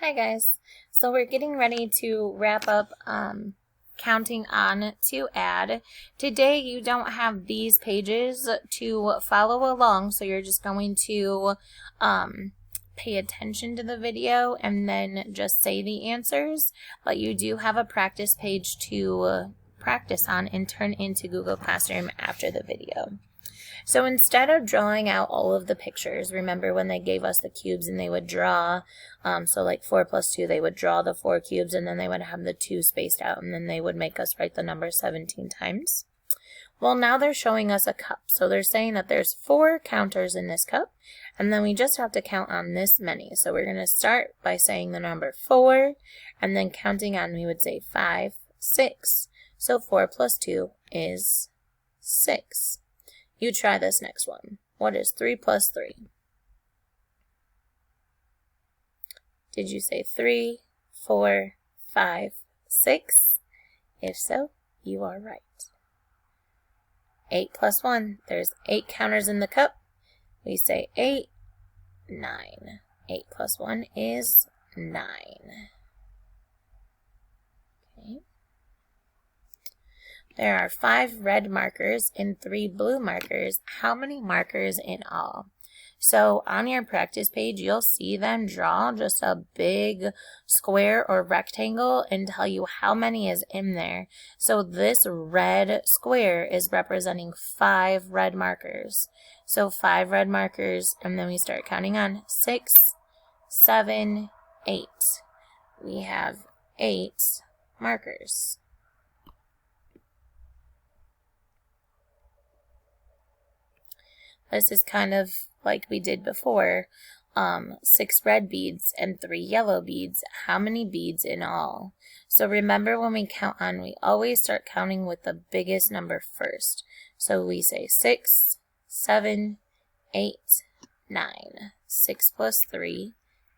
Hi guys, so we're getting ready to wrap up counting on to add. Today you don't have these pages to follow along, so you're just going to pay attention to the video and then just say the answers, but you do have a practice page to practice on and turn into Google Classroom after the video. So instead of drawing out all of the pictures, remember when they gave us the cubes and they would draw, so like 4 plus 2, they would draw the 4 cubes and then they would have the 2 spaced out and then they would make us write the number 17 times. Well, now they're showing us a cup. So they're saying that there's 4 counters in this cup and then we just have to count on this many. So we're going to start by saying the number 4 and then counting on, we would say 5, 6. So 4 plus 2 is 6. You try this next one. What is 3 plus 3? Did you say 3, 4, 5, 6? If so, you are right. 8 plus 1. There's 8 counters in the cup. We say 8, 9. 8 plus 1 is 9. Okay. There are 5 red markers and 3 blue markers. How many markers in all? So on your practice page, you'll see them draw just a big square or rectangle and tell you how many is in there. So this red square is representing 5 red markers. So 5 red markers, and then we start counting on 6, 7, 8. We have 8 markers. This is kind of like we did before, 6 red beads and 3 yellow beads. How many beads in all? So remember when we count on, we always start counting with the biggest number first. So we say 6, 7, 8, 9. 6 plus 3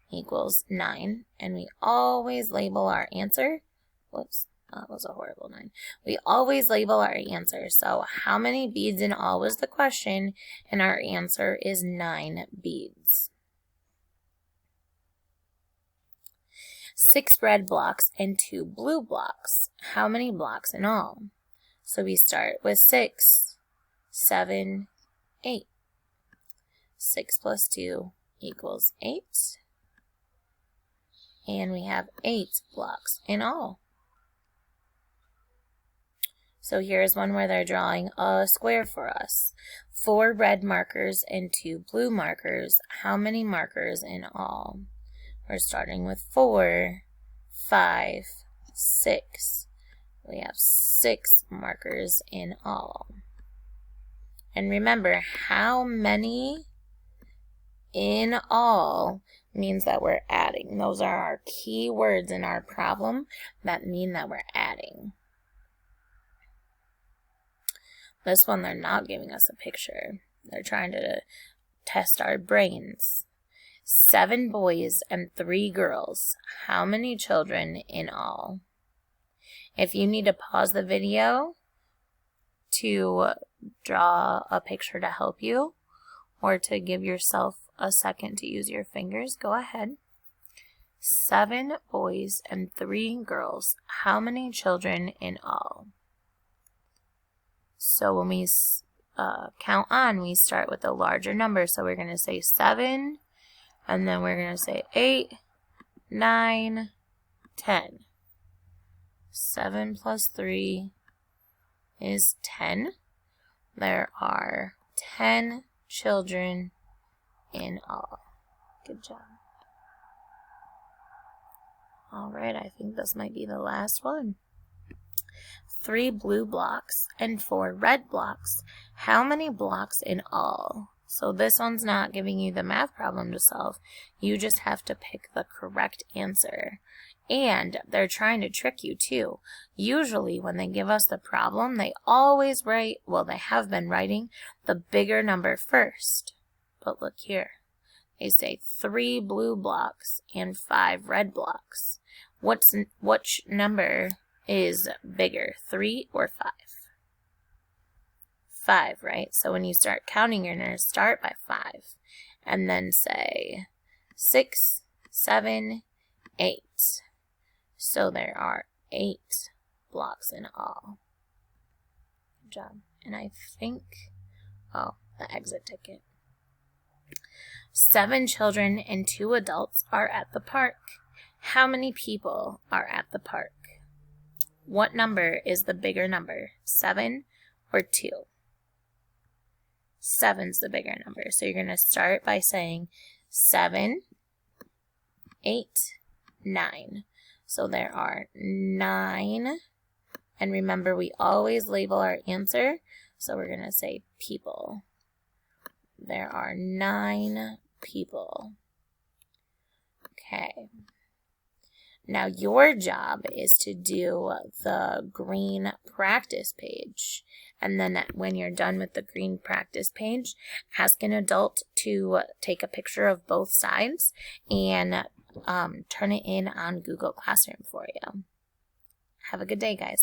equals 9. And we always label our answer. Whoops. That was a horrible 9. We always label our answer. So how many beads in all was the question, and our answer is 9 beads. 6 red blocks and 2 blue blocks. How many blocks in all? So we start with 6, 7, 8. 6 plus 2 equals 8. And we have 8 blocks in all. So here's one where they're drawing a square for us. 4 red markers and 2 blue markers. How many markers in all? We're starting with 4, 5, 6. We have 6 markers in all. And remember, how many in all means that we're adding. Those are our key words in our problem that mean that we're adding. This one, they're not giving us a picture. They're trying to test our brains. 7 boys and 3 girls. How many children in all? If you need to pause the video to draw a picture to help you, or to give yourself a second to use your fingers, go ahead. 7 boys and 3 girls. How many children in all? So when we count on, we start with a larger number. So we're going to say 7, and then we're going to say 8, 9, 10. 7 plus 3 is 10. There are 10 children in all. Good job. All right, I think this might be the last one. 3 blue blocks and 4 red blocks. How many blocks in all? So this one's not giving you the math problem to solve. You just have to pick the correct answer. And they're trying to trick you too. Usually when they give us the problem, they always write, well, they have been writing the bigger number first. But look here. They say 3 blue blocks and 5 red blocks. Which number is bigger, 3 or 5? 5, right? So when you start counting, you're going to start by 5 and then say 6, 7, 8. So there are 8 blocks in all. Good job. And I think, oh, the exit ticket. 7 children and 2 adults are at the park. How many people are at the park? What number is the bigger number, 7 or 2? 7's the bigger number. So you're going to start by saying 7, 8, 9. So there are 9. And remember, we always label our answer. So we're going to say people. There are 9 people. Okay. Now your job is to do the green practice page. And then when you're done with the green practice page, ask an adult to take a picture of both sides and turn it in on Google Classroom for you. Have a good day, guys.